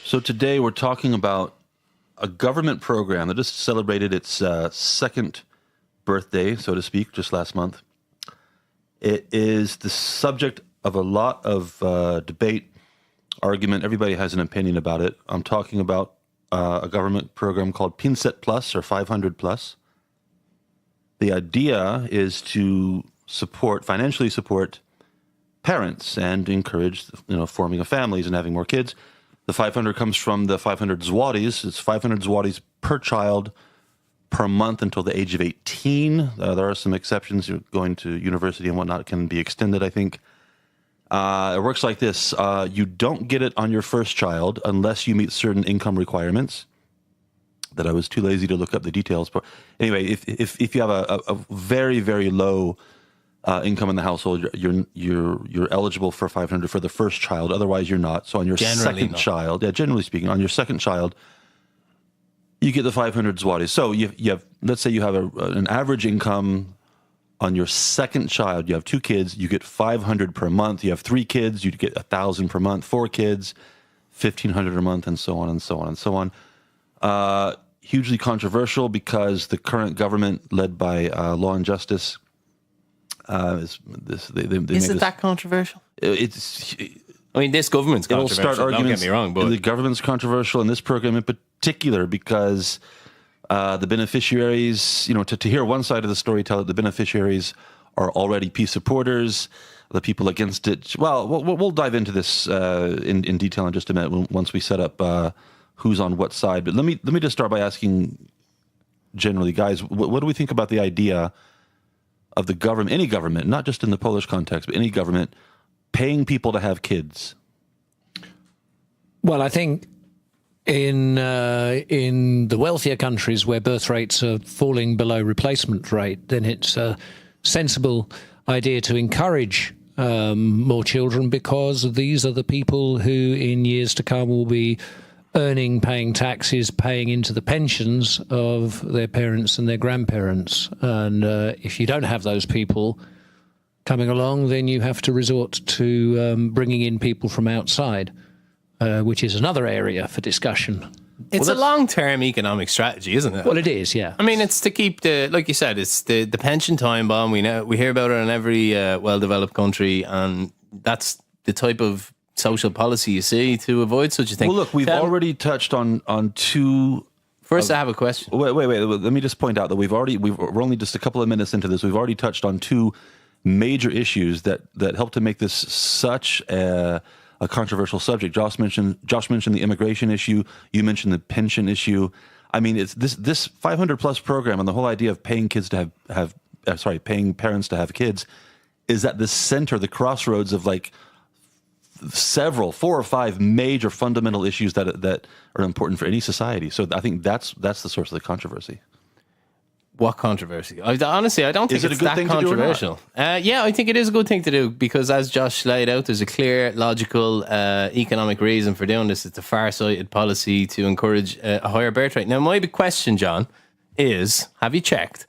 So today we're talking about a government program that just celebrated its second birthday, so to speak, just last month. It is the subject of a lot of debate, argument. Everybody has an opinion about it. I'm talking about a government program called Pinset Plus or 500 Plus. The idea is to financially support parents and encourage, forming of families and having more kids. The 500 comes from the 500 zlotys. It's 500 zlotys per child per month until the age of 18. There are some exceptions. You're going to university and whatnot can be extended, I think. It works like this. You don't get it on your first child unless you meet certain income requirements that I was too lazy to look up the details. But anyway, if you have a very, very low income in the household, you're eligible for 500 for the first child. Otherwise, you're not. So on your second child, generally speaking, on your second child, you get the 500 zlotys. So you have, let's say you have an average income on your second child. You have 2 kids, you get 500 per month. You have 3 kids, you get 1,000 per month. 4 kids, 1,500 a month, and so on and so on and so on. Hugely controversial because the current government, led by Law and Justice, is it that controversial? This government's controversial. It'll start arguments. Don't get me wrong, but the government's controversial in this program in particular because the beneficiaries, to hear one side of the story, tell it the beneficiaries are already peace supporters. The people against it. Well, we'll dive into this in detail in just a minute once we set up who's on what side. But let me just start by asking generally, guys, what do we think about the idea of the government, any government, not just in the Polish context, but any government, paying people to have kids? Well, I think in the wealthier countries where birth rates are falling below replacement rate, then it's a sensible idea to encourage more children because these are the people who in years to come will be earning, paying taxes, paying into the pensions of their parents and their grandparents. And if you don't have those people coming along, then you have to resort to bringing in people from outside, which is another area for discussion. It's a long-term economic strategy, isn't it? Well, it is, yeah. I mean, it's to keep like you said, it's the pension time bomb. We hear about it in every well-developed country, and that's the type of social policy you see to avoid such a thing. Well, look, we've already touched on 2. First, I have a question. Wait. Let me just point out that we're only just a couple of minutes into this. We've already touched on 2 major issues that help to make this such a controversial subject. Josh mentioned the immigration issue. You mentioned the pension issue. I mean, it's this 500 plus program and the whole idea of paying kids to paying parents to have kids is at the center, the crossroads of like several 4 or 5 major fundamental issues that are important for any society. So I think that's the source of the controversy. What controversy? Honestly, I don't think it's that controversial. Yeah, I think it is a good thing to do because, as Josh laid out, there's a clear, logical, economic reason for doing this. It's a far-sighted policy to encourage a higher birth rate. Now, my big question, John, is: have you checked?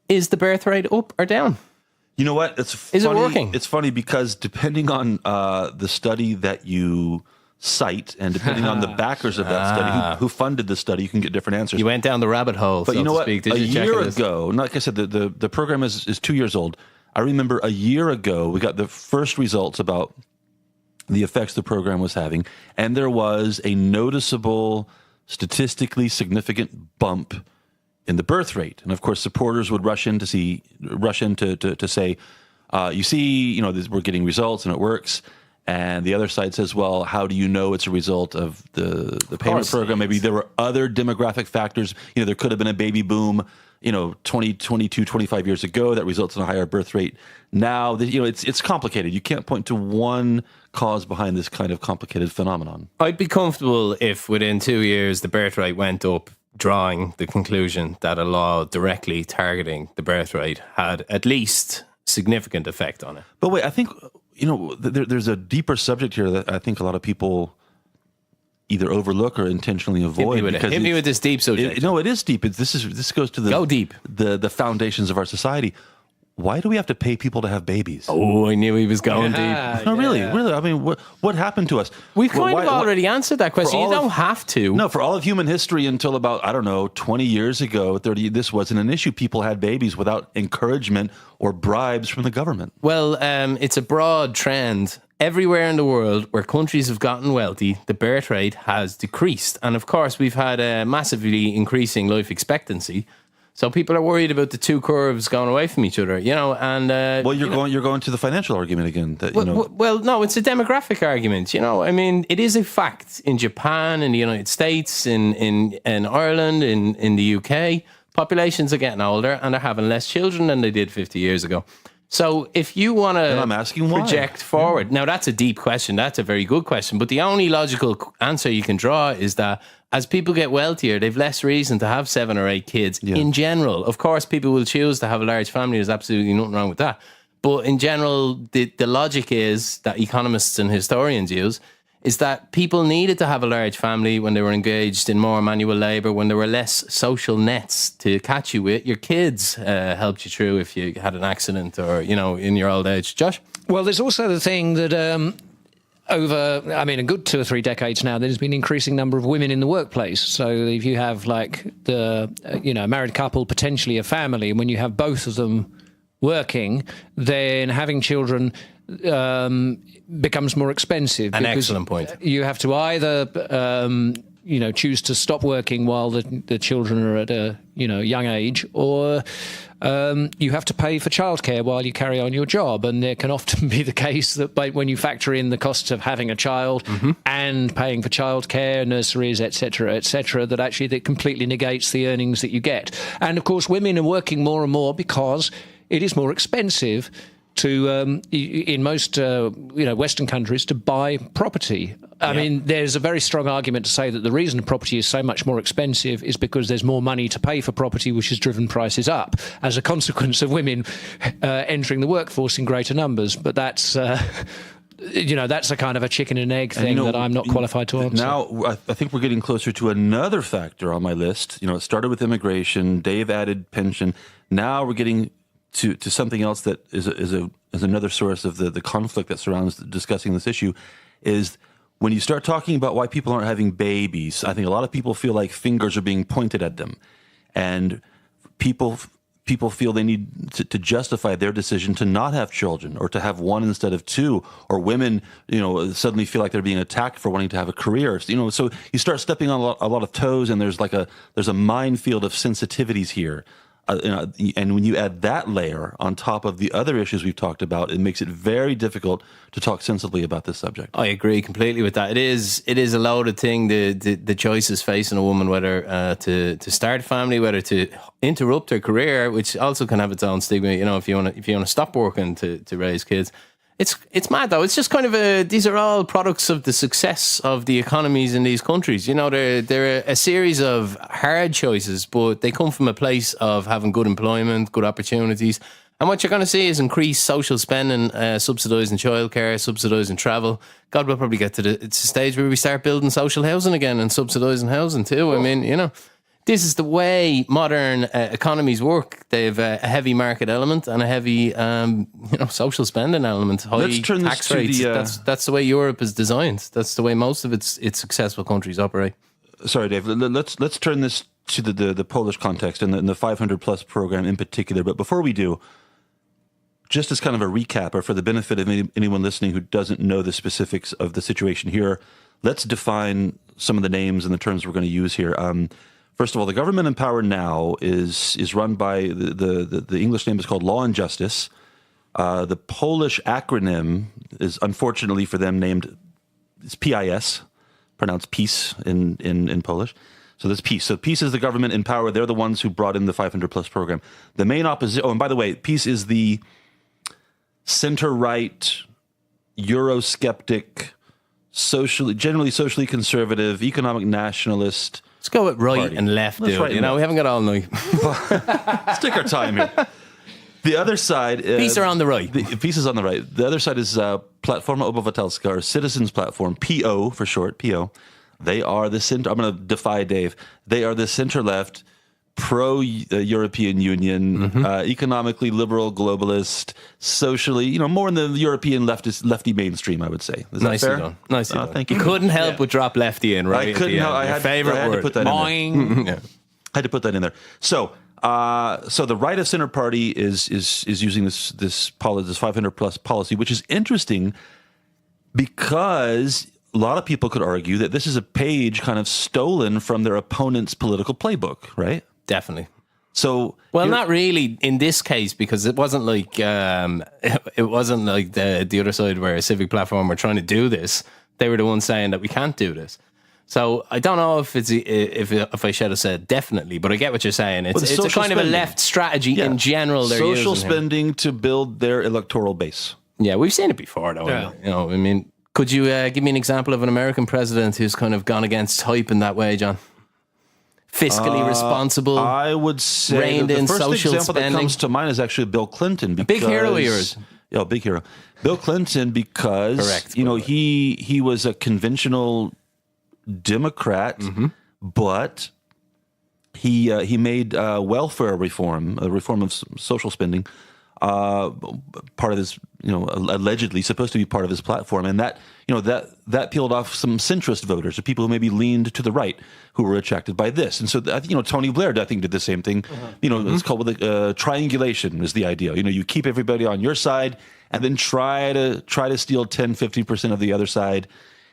Is the birth rate up or down? You know what? Is it working? It's funny because depending on the study that you cite and depending on the backers of that study, who funded the study, you can get different answers. You went down the rabbit hole, but so you know to what? speak. Did a you check year this? ago, like I said, the program is 2 years old. I remember a year ago, we got the first results about the effects the program was having, and there was a noticeable, statistically significant bump in the birth rate. And of course, supporters would rush in to say, you see, we're getting results and it works. And the other side says, well, how do you know it's a result of the payment program? Maybe there were other demographic factors. There could have been a baby boom, 20, 22, 25 years ago that results in a higher birth rate. Now, it's complicated. You can't point to one cause behind this kind of complicated phenomenon. I'd be comfortable if within 2 years the birth rate went up, drawing the conclusion that a law directly targeting the birth rate had at least significant effect on it. But wait, I think, there's a deeper subject here that I think a lot of people either overlook or intentionally avoid. Hit me with this deep subject. No, it is deep. This goes to Go deep. the foundations of our society. why do we have to pay people to have babies? Oh, I knew he was going deep. No, really. I mean, what happened to us? We've already answered that question. You don't have to. No, for all of human history until about, 20 years ago, 30, this wasn't an issue. People had babies without encouragement or bribes from the government. Well, it's a broad trend. Everywhere in the world where countries have gotten wealthy, the birth rate has decreased. And of course, we've had a massively increasing life expectancy. So people are worried about the two curves going away from each other, and you're going to the financial argument again. Well, no, it's a demographic argument. I mean, it is a fact in Japan, in the United States, in Ireland, in the UK, populations are getting older and they're having less children than they did 50 years ago. So if you want to project forward, now that's a deep question. That's a very good question. But the only logical answer you can draw is that as people get wealthier, they've less reason to have 7 or 8 kids in general. Of course, people will choose to have a large family. There's absolutely nothing wrong with that. But in general, the logic is that economists and historians use is that people needed to have a large family when they were engaged in more manual labour, when there were less social nets to catch you with. Your kids helped you through if you had an accident or, in your old age. Josh? Well, there's also the thing that over, a good 2 or 3 decades now, there's been an increasing number of women in the workplace. So if you have a married couple, potentially a family, and when you have both of them working, then having children becomes more expensive. An excellent point. You have to either choose to stop working while the children are at a young age, or you have to pay for childcare while you carry on your job. And there can often be the case that when you factor in the costs of having a child and paying for childcare, nurseries, etc., that actually that completely negates the earnings that you get. And of course, women are working more and more because it is more expensive to, in most Western countries, to buy property. I mean, there's a very strong argument to say that the reason property is so much more expensive is because there's more money to pay for property, which has driven prices up as a consequence of women entering the workforce in greater numbers. But that's that's a kind of a chicken and egg thing that I'm not qualified to answer. Now, I think we're getting closer to another factor on my list. It started with immigration. Dave added pension. Now we're getting to something else that is another source of the conflict that surrounds discussing this issue, is when you start talking about why people aren't having babies. I think a lot of people feel like fingers are being pointed at them, and people feel they need to justify their decision to not have children or to have one instead of 2, or women suddenly feel like they're being attacked for wanting to have a career. So you start stepping on a lot of toes, and there's a minefield of sensitivities here. And when you add that layer on top of the other issues we've talked about, it makes it very difficult to talk sensibly about this subject. I agree completely with that. It is a loaded thing. The choices facing a woman, whether to start a family, whether to interrupt her career, which also can have its own stigma. If you want to stop working to raise kids. It's mad though. It's just kind of these are all products of the success of the economies in these countries. They're a series of hard choices, but they come from a place of having good employment, good opportunities. And what you're going to see is increased social spending, subsidising childcare, subsidising travel. God, we'll probably get to the stage where we start building social housing again and subsidising housing too. I mean, this is the way modern economies work. They have a heavy market element and a heavy, social spending element. High tax rates. That's the way Europe is designed. That's the way most of its successful countries operate. Sorry, Dave. Let's turn this to the Polish context and the 500 plus program in particular. But before we do, just as kind of a recap, or for the benefit of anyone listening who doesn't know the specifics of the situation here, let's define some of the names and the terms we're going to use here. First of all, the government in power now is run by the English name is called Law and Justice. The Polish acronym is, unfortunately for them, named PIS, pronounced peace in Polish. So there's peace. So peace is the government in power. They're the ones who brought in the 500 plus program. The main opposition. Oh, and by the way, peace is the center-right, Eurosceptic, generally socially conservative, economic nationalist. Let's go with right party. And left, dude. We haven't got all night. Let's take our time here. The other side... Peace are on the right. Peace is on the right. The other side is Platforma Obywatelska, or Citizens Platform, PO for short, PO. They are the center... I'm going to defy Dave. They are the center-left, pro-European Union, economically liberal, globalist, socially, more in the European lefty mainstream, I would say. Is that fair? Done. Nicely done. Thank you. You couldn't help but drop lefty in, right? I couldn't help. I had to put that in there. I had to put that in there. So the right of center party is using this 500 plus policy, which is interesting because a lot of people could argue that this is a page kind of stolen from their opponent's political playbook, right? Definitely. So, not really in this case, because it wasn't like the other side where a civic platform were trying to do this. They were the ones saying that we can't do this. So I don't know if I should have said definitely, but I get what you're saying. It's a kind of a left strategy in general. They're social spending to build their electoral base. Yeah, we've seen it before, though. Yeah. Could you give me an example of an American president who's kind of gone against hype in that way, John? Fiscally responsible. I would say reined in social spending. The first example spending. that comes to mind is actually Bill Clinton. A big hero of yours. Yeah, big hero. Bill Clinton, because correct, he was a conventional Democrat, but he made welfare reform, a reform of social spending, part of his, allegedly supposed to be part of his platform, and that peeled off some centrist voters, or people who maybe leaned to the right, who were attracted by this. And so, Tony Blair, I think, did the same thing. It's called triangulation is the idea. You keep everybody on your side, and then try to steal 10-15% of the other side.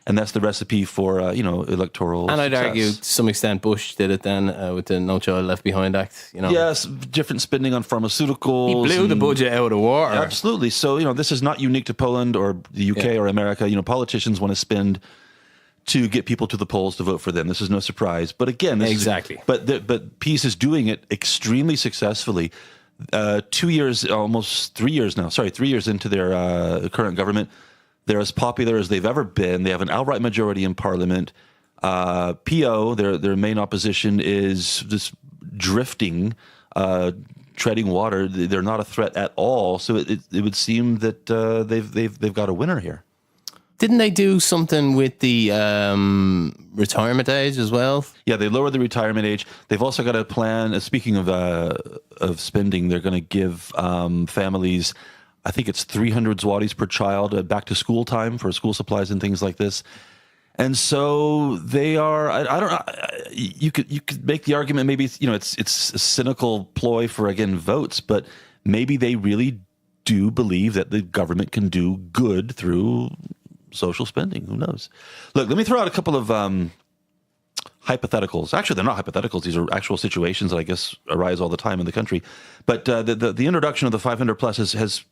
And that's the recipe for, electoral And I'd success. argue, to some extent, Bush did it then with the No Child Left Behind Act. Yes, different spending on pharmaceuticals. He blew the budget out of the water. Absolutely. So, this is not unique to Poland or the UK or America. Politicians want to spend to get people to the polls to vote for them. This is no surprise. But again, but PiS is doing it extremely successfully. 2 years, almost 3 years now. 3 years into their current government. They're as popular as they've ever been. They have an outright majority in parliament. PO, their main opposition, is just drifting, treading water. They're not a threat at all. So it would seem that they've got a winner here. Didn't they do something with the retirement age as well? Yeah, they lowered the retirement age. They've also got a plan. Speaking of spending, they're going to give families, I think it's 300 zlotys per child back to school time for school supplies and things like this. And so they are. I don't know. You could make the argument. Maybe it's a cynical ploy for, again, votes, but maybe they really do believe that the government can do good through social spending. Who knows? Look, let me throw out a couple of hypotheticals. Actually, they're not hypotheticals. These are actual situations that I guess arise all the time in the country. But the introduction of the 500 plus has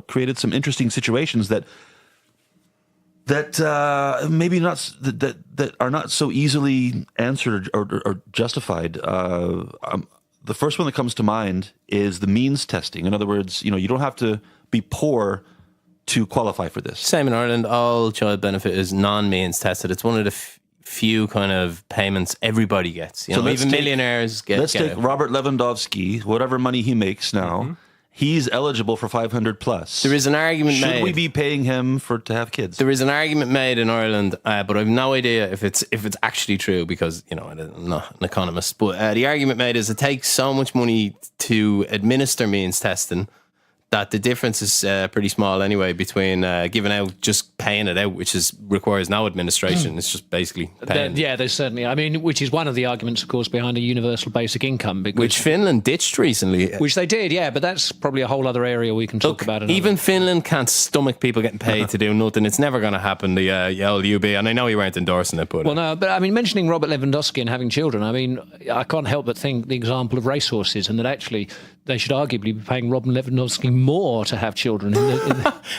created some interesting situations that maybe not that are not so easily answered or justified. The first one that comes to mind is the means testing. In other words, you don't have to be poor to qualify for this. Same in Ireland. All child benefit is non-means tested. It's one of the few kind of payments everybody gets. Even millionaires get. Let's take Robert Lewandowski. Whatever money he makes now, he's eligible for 500 plus. There is an argument made. Should we be paying him to have kids? There is an argument made in Ireland, but I've no idea if it's actually true because I'm not an economist. But the argument made is it takes so much money to administer means testing that the difference is pretty small anyway between giving out, just paying it out, which requires no administration. It's just basically paying. There's certainly. I mean, which is one of the arguments, of course, behind a universal basic income. Which Finland ditched recently. Which they did, yeah, but that's probably a whole other area we can talk about. Even Finland can't stomach people getting paid to do nothing. It's never going to happen, the old UB. And I know you weren't endorsing it, but... Well, no, but I mean, mentioning Robert Lewandowski and having children, I mean, I can't help but think the example of racehorses, and that actually they should arguably be paying Robert Lewandowski more to have children.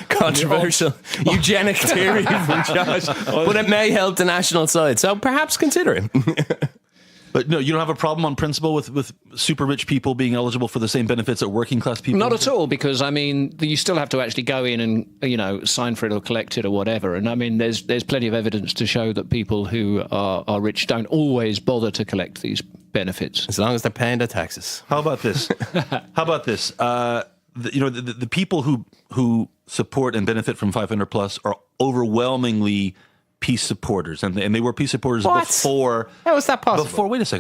Controversial eugenic theory from Josh, but it may help the national side. So perhaps consider it. But no, you don't have a problem on principle with super rich people being eligible for the same benefits that working class people? Not at all, because I mean, you still have to actually go in and sign for it or collect it or whatever. And I mean, there's plenty of evidence to show that people who are rich don't always bother to collect these benefits, as long as they're paying their taxes. How about this? The people who support and benefit from 500 plus are overwhelmingly peace supporters, and they were peace supporters before. How is that possible?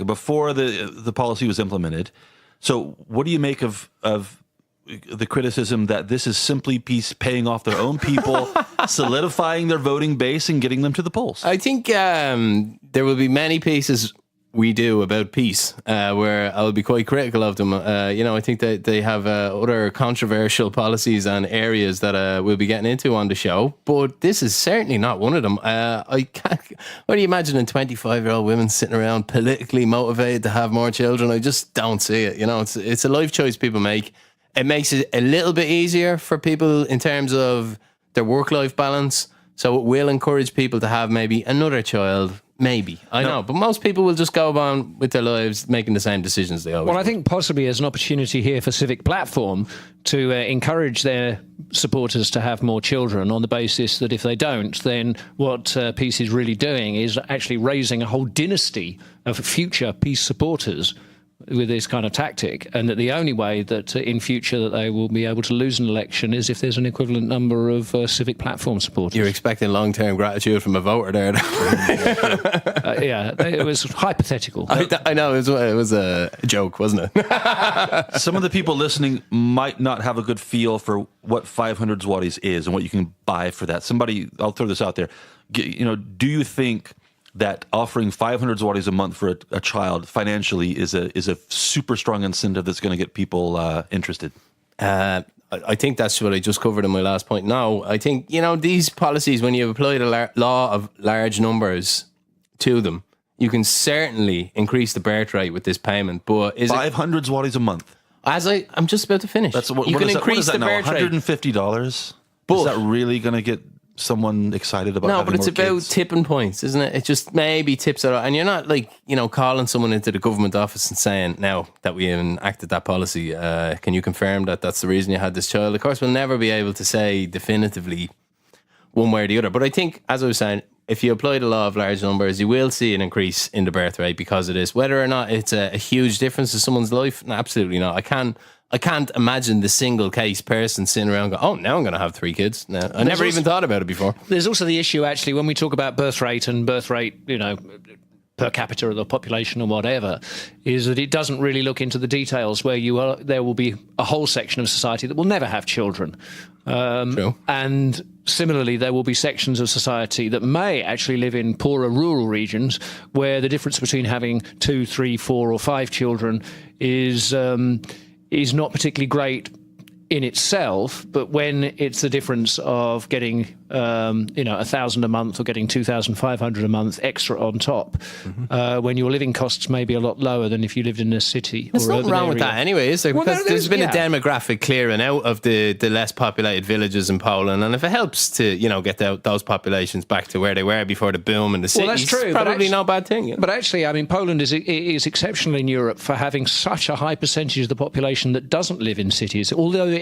Before the policy was implemented. So, what do you make of the criticism that this is simply peace paying off their own people, solidifying their voting base, and getting them to the polls? I think there will be many pieces we do about peace where I will be quite critical of them. I think that they have other controversial policies and areas that we'll be getting into on the show, but this is certainly not one of them. What do you imagine 25-year-old women sitting around politically motivated to have more children? I just don't see it. It's a life choice people make. It makes it a little bit easier for people in terms of their work-life balance. So it will encourage people to have maybe another child. Maybe. I know. But most people will just go on with their lives making the same decisions they always Well, I think possibly as an opportunity here for Civic Platform to encourage their supporters to have more children on the basis that if they don't, then what Peace is really doing is actually raising a whole dynasty of future Peace supporters with this kind of tactic, and that the only way that in future that they will be able to lose an election is if there's an equivalent number of Civic Platform supporters. You're expecting long-term gratitude from a voter there. Yeah, it was hypothetical. I know, it was a joke, wasn't it? Some of the people listening might not have a good feel for what 500 zlotys is and what you can buy for that. I'll throw this out there. Do you think that offering 500 zlotys a month for a child financially is a super strong incentive that's going to get people interested? I think that's what I just covered in my last point. No, I think, these policies, when you apply the law of large numbers to them, you can certainly increase the birth rate with this payment. But is 500 zlotys a month? I'm just about to finish. You can increase the birth rate. $150? But is that really going to get someone excited about having more kids? No, but it's about tipping points, isn't it? It just maybe tips it out. And you're not calling someone into the government office and saying, now that we enacted that policy, can you confirm that that's the reason you had this child? Of course, we'll never be able to say definitively one way or the other. But I think, as I was saying, if you apply the law of large numbers, you will see an increase in the birth rate because of this. Whether or not it's a huge difference to someone's life, no, absolutely not. I can't imagine the single case person sitting around going, oh, now I'm going to have 3 kids. No, I never even thought about it before. There's also the issue, actually, when we talk about birth rate, per capita of the population or whatever, is that it doesn't really look into the details where there will be a whole section of society that will never have children. True. And similarly, there will be sections of society that may actually live in poorer rural regions where the difference between having 2, 3, 4 or 5 children is not particularly great in itself, but when it's the difference of getting 1,000 a month or getting 2,500 a month extra on top, when your living costs may be a lot lower than if you lived in a city. There's nothing wrong with that anyway, is there? Because there's been a demographic clearing out of the less populated villages in Poland, and if it helps to get those populations back to where they were before the boom in the cities, well, that's true, it's probably no bad thing. But actually, I mean, Poland is exceptional in Europe for having such a high percentage of the population that doesn't live in cities, although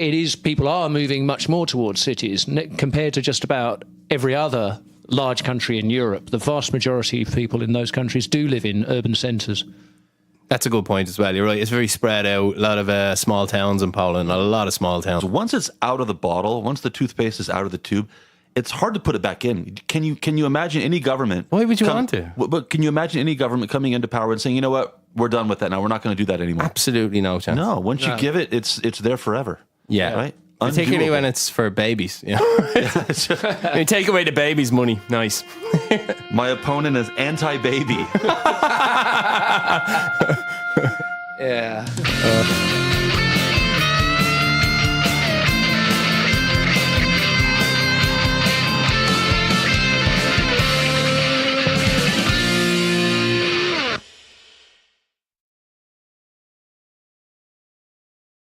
people are moving much more towards cities compared to just about every other large country in Europe. The vast majority of people in those countries do live in urban centres. That's a good point as well. You're right. It's very spread out. A lot of small towns in Poland, a lot of small towns. Once it's out of the bottle, once the toothpaste is out of the tube, it's hard to put it back in. Can you imagine any government? Why would you want to? But can you imagine any government coming into power and saying, you know what, we're done with that now. We're not going to do that anymore. Absolutely no chance. No, once you give it, it's there forever. Yeah. Right? Particularly when it's for babies. You take away the baby's money. Nice. My opponent is anti-baby. Yeah.